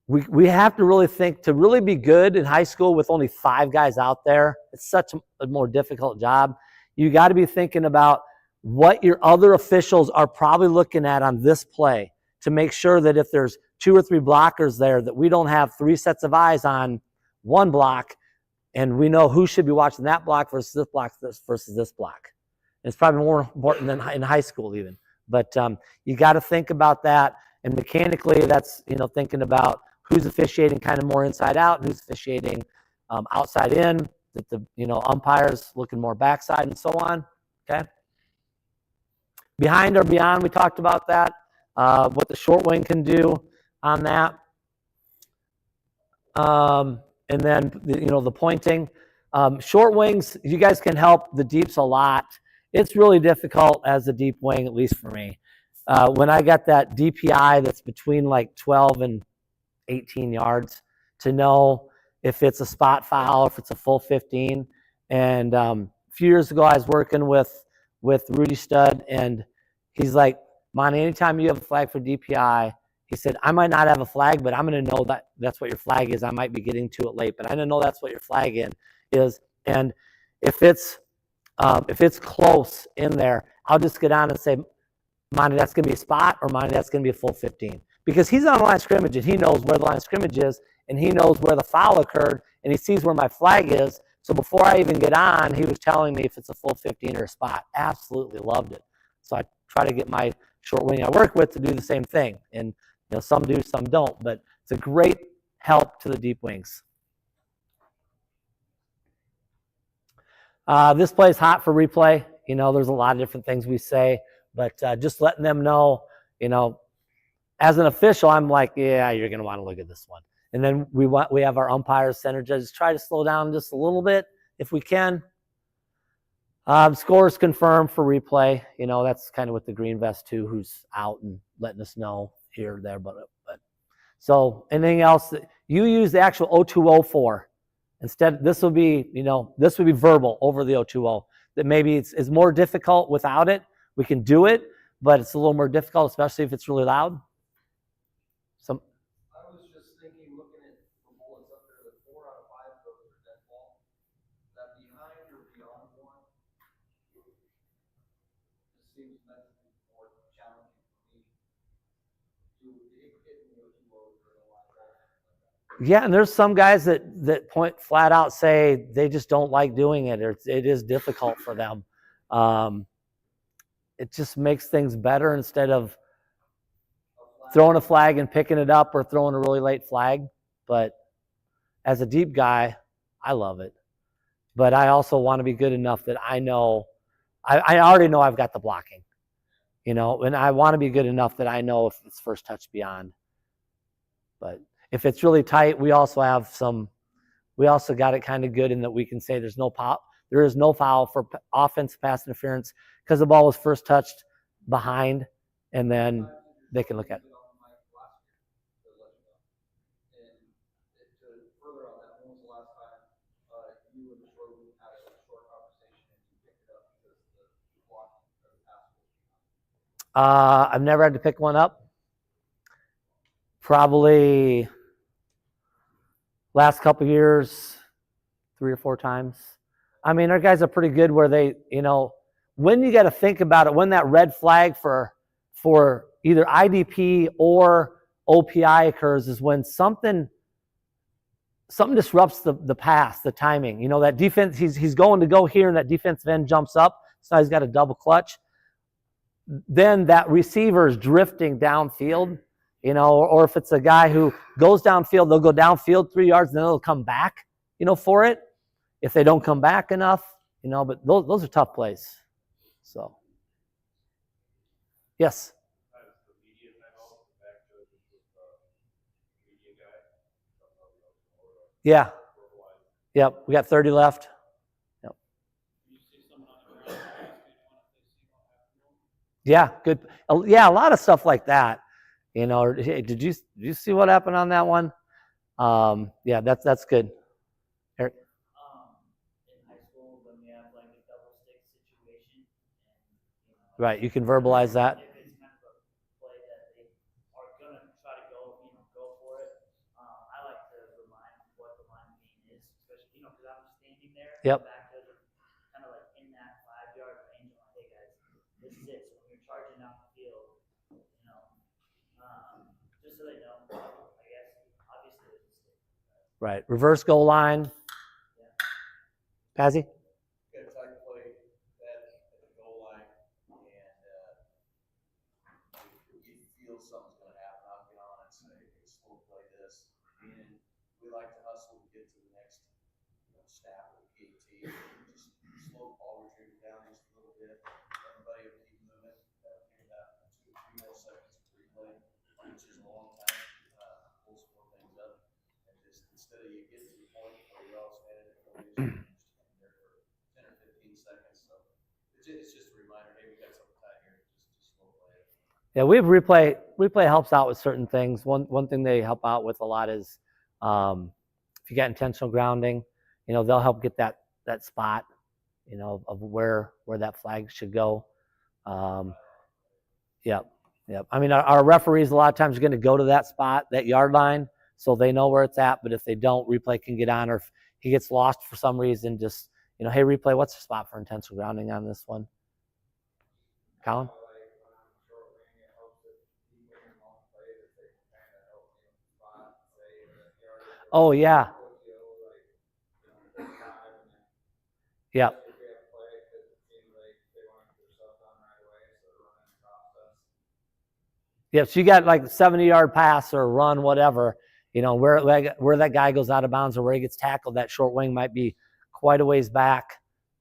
We have to really think to really be good in high school with only 5 guys out there. It's such a more difficult job. You got to be thinking about what your other officials are probably looking at on this play to make sure that if there's 2 or 3 blockers there, that we don't have 3 sets of eyes on one block, and we know who should be watching that block versus this block versus this block. It's probably more important than in high school even. But you got to think about that. And mechanically, that's, thinking about who's officiating kind of more inside out, who's officiating outside in, that the, umpires looking more backside and so on. Okay. Behind or beyond, we talked about that, what the short wing can do on that. And then, the pointing. Short wings, you guys can help the deeps a lot. It's really difficult as a deep wing, at least for me. When I got that DPI that's between like 12 and 18 yards to know if it's a spot foul, if it's a full 15. And a few years ago, I was working with Rudy Stud, and he's like, Monte, anytime you have a flag for DPI, he said, I might not have a flag, but I'm going to know that that's what your flag is. I might be getting to it late, but I don't know that's what your flag is. And if it's close in there, I'll just get on and say, Monte, that's going to be a spot, or Monte, that's going to be a full 15. Because he's on the line of scrimmage, and he knows where the line of scrimmage is, and he knows where the foul occurred, and he sees where my flag is. So before I even get on, he was telling me if it's a full 15 or a spot. Absolutely loved it. So I try to get my short wing I work with to do the same thing. And some do, some don't, but it's a great help to the deep wings. This play is hot for replay. There's a lot of different things we say, but just letting them know, as an official, I'm like, yeah, you're going to want to look at this one. And then we have our umpires, center judges, try to slow down just a little bit if we can. Scores confirmed for replay. You know, that's kind of with the green vest too, who's out and letting us know here or there. But so anything else that you use the actual O2O for? Instead, this will be, you know, this would be verbal over the O2O. That maybe it's more difficult without it. We can do it, but it's a little more difficult, especially if it's really loud. Some. I was just thinking, looking at the bullets up there, that 4 out of 5 of those are dead ball. Is that behind or beyond one? It seems mentally more challenging for me to get in the O2O for a line ball. Yeah, and there's some guys that point flat out say they just don't like doing it, or it is difficult for them. It just makes things better instead of throwing a flag and picking it up or throwing a really late flag. But as a deep guy, I love it. But I also want to be good enough that I know, I already know I've got the blocking, you know, and I want to be good enough that I know if it's first touch beyond. But if it's really tight, we also got it kind of good in that we can say there is no foul for offensive pass interference because the ball was first touched behind, and then they can look at it. I've never had to pick one up. Probably last couple of years, 3 or 4 times. I mean, our guys are pretty good where they, you know, when you got to think about it, when that red flag for either IDP or OPI occurs is when something disrupts the pass, the timing. You know, that defense, he's going to go here and that defensive end jumps up, so he's got a double clutch. Then that receiver is drifting downfield, you know, or if it's a guy who goes downfield, they'll go downfield 3 yards and then they'll come back, you know, for it. If they don't come back enough, you know, but those are tough plays. So, yes. Yeah. Yep. We got 30 left. Yep. Yeah. Good. Yeah. A lot of stuff like that. You know, hey, did you see what happened on that one? Yeah, that's good. Eric? In high school, when we have like a double stick situation, and, you know, Right. You can verbalize that. if it's kind of a play that they are gonna try to go for it. I like to remind what the line gain is, especially, you know, because I'm standing there. Yep. Back to kind of like in that 5-yard range. I'm like, hey guys, this is it. So when you're charging down the field, you know, just so they know, I guess obviously it's a stick. Right. Reverse goal line. Pazzi? Got a tight play at the goal line, and you feel something's going to happen. I'll get on and say, hey, slow play this. And we like to hustle to get to the next snap or PAT. Just slow ball retriever down just a little bit. Everybody will keep moving. Give that 2 or 3 more seconds of replay, which is a long time. We'll slow things up. And just instead of you get to the point where you're all standing at the seconds, so it's just a reminder, hey, we got something tight here, just slow play it. Yeah, we have replay helps out with certain things. One thing they help out with a lot is if you got intentional grounding, you know, they'll help get that spot, you know, of where that flag should go. Yep. I mean, our referees a lot of times are going to go to that spot, that yard line, so they know where it's at. But if they don't, replay can get on, or if he gets lost for some reason, just, you know, hey, replay, what's the spot for intentional grounding on this one? Colin? Oh, yeah. Yeah. Yeah, so you got like 70-yard pass or run, whatever, you know, where that guy goes out of bounds or where he gets tackled, that short wing might be quite a ways back,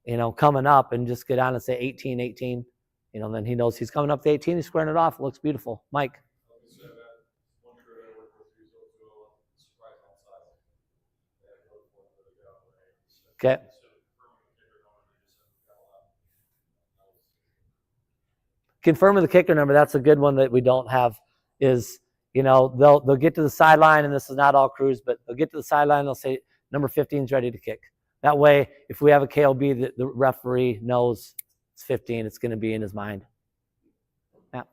you know, coming up, and just get on and say 18, you know, and then he knows he's coming up to 18, he's squaring it off. It looks beautiful. Mike? Okay. Confirming the kicker number, that's a good one that we don't have is, they'll get to the sideline, and this is not all crews, but they'll get to the sideline, they'll say, number 15 is ready to kick. That way, if we have a KOB, the referee knows it's 15, it's going to be in his mind. Yeah.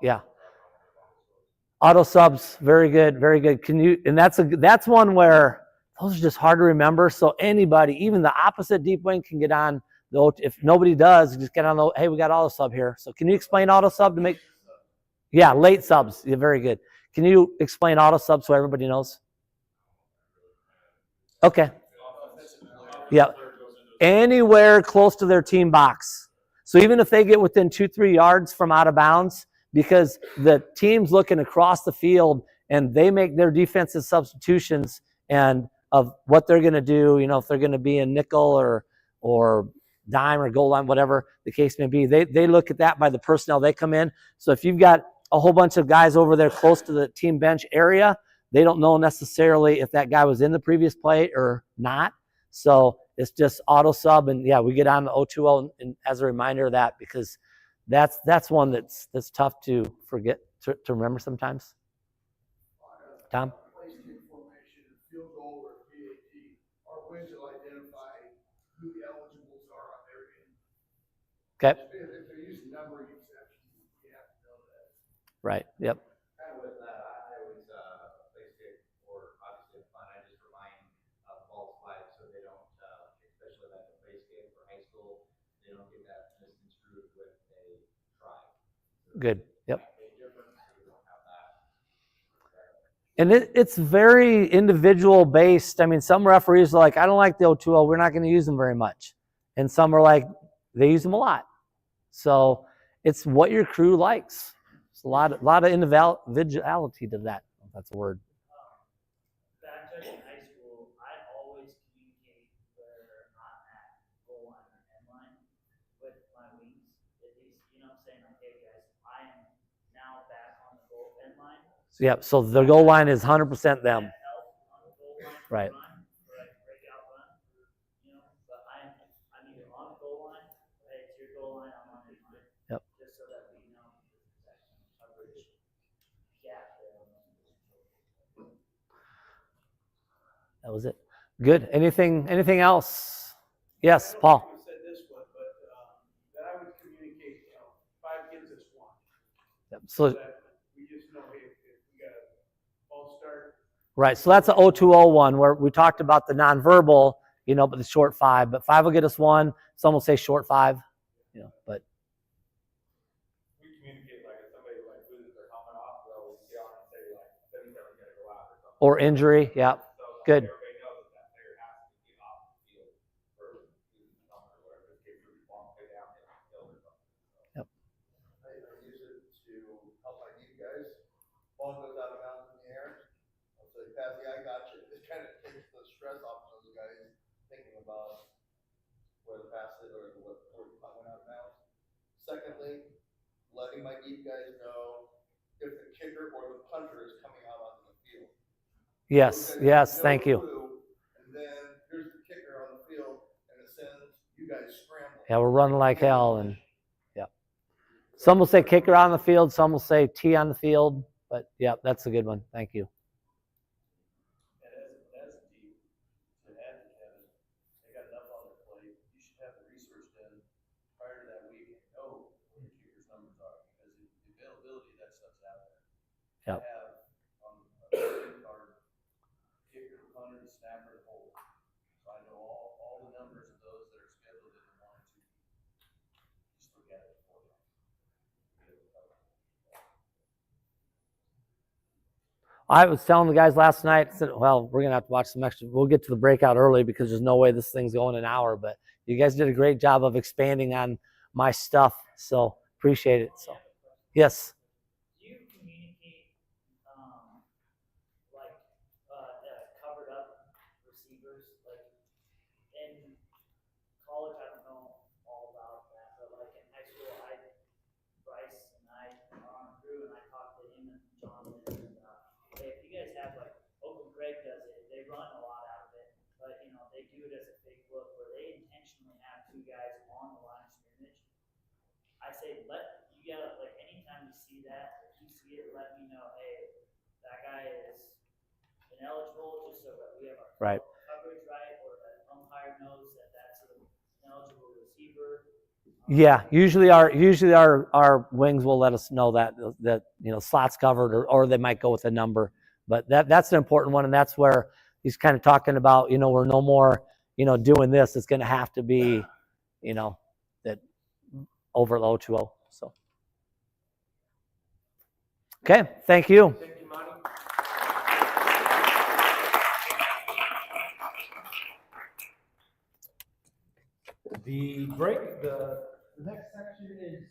Yeah. Auto subs, very good, very good. And that's one where those are just hard to remember. So anybody, even the opposite deep wing, can get on. If nobody does, just get on the, hey, we got auto sub here. So can you explain auto sub to make? Yeah, late subs. Yeah, very good. Can you explain auto sub so everybody knows? Okay. Yeah. Anywhere close to their team box. So even if they get within 2-3 yards from out of bounds, because the team's looking across the field and they make their defensive substitutions and of what they're going to do, if they're going to be in nickel or dime or goal line, whatever the case may be, they look at that by the personnel they come in. So if you've got a whole bunch of guys over there close to the team bench area, they don't know necessarily if that guy was in the previous play or not. So it's just auto sub, and yeah, we get on the O2O and as a reminder of that, because that's one that's tough to forget to remember sometimes. Tom? Field goal or PAT are ways to identify who the eligibles are on their end. Okay. If they're using numbering exceptions, you have to know that. Right. Yep. Kind of with that, I always place kick, or obviously fun. I just remind balls flag so they don't, especially like a base game for high school, they don't get that misconstrued with a try. Good. Yep. And it's very individual based. I mean, some referees are like, I don't like the O2O. We're not going to use them very much. And some are like, they use them a lot. So it's what your crew likes. There's a lot of individuality to that. If that's a word. Back in high school, I always communicate where I'm at goal line or end line with my wings. At least, I'm saying, like, hey guys, I am now back on the goal end line. So, yeah, so the goal line is 100% them. Right. But I'm either on the goal line, hey, it's your goal line, I'm on your line. Yep. Just so that we know coverage gap there. That was it. Good. Anything else? Yes, Paul. I said this one, but that I would communicate, 5 gives us 1. Yep. So that we just know if we got a false start. right. So that's an O2O one where we talked about the nonverbal, but the short 5. But 5 will get us 1. Some will say short 5. But We communicate like if somebody loses their helmet off, they'll get on and say like 77 gonna go out or something. or injury. Yeah. So Good. everybody knows that player has to be off the field for losing the helmet or whatever. This case would be long way down and killed or something. Yep. I use it to help my deep guys. Ball goes out of bounds in the air. I'll say, Patty, I got you. It kind of takes the stress off of those guys thinking about where the pass is or where the puck went out of bounds. Secondly, letting my deep guys know if the kicker or the punter is coming out onto the field. Yes. Yes. Thank you. And then here's the kicker on the field, and it sends you guys scrambling. Yeah, we're running like hell, and yeah. Some will say kicker on the field. Some will say T on the field. But yeah, that's a good one. Thank you. And as a team, to add to Kevin, they got enough on their plate. You should have the research done prior to that week and know what your kicker's numbers are, because the availability, that stuff's out there. Yep. I have on a card, kicker, punter, snapper, and holder. So I know all the numbers of those that are scheduled in the 1 and 2. Just look at it for them. I was telling the guys last night, I said, well, we're going to have to watch some extra. We'll get to the breakout early because there's no way this thing's going an hour. But you guys did a great job of expanding on my stuff. So appreciate it. So, yes. Do you communicate, covered up receivers? Like in college, I don't know all about that, but like in high school, Bryce and I are on a crew, and I talked to him and John and hey, if you guys have like Oakland Craig does it, they run a lot out you see that, if you see it, let me know, hey, that guy is ineligible, just so that we have our Right. coverage right, or that umpire knows that that's an ineligible receiver. Yeah, usually our wings will let us know that slots covered, or they might go with a number. But that's an important one, and that's where he's kind of talking about, we're no more, doing this. It's going to have to be, that over the O2O. So, okay, thank you. Thank you, Monte. The next section is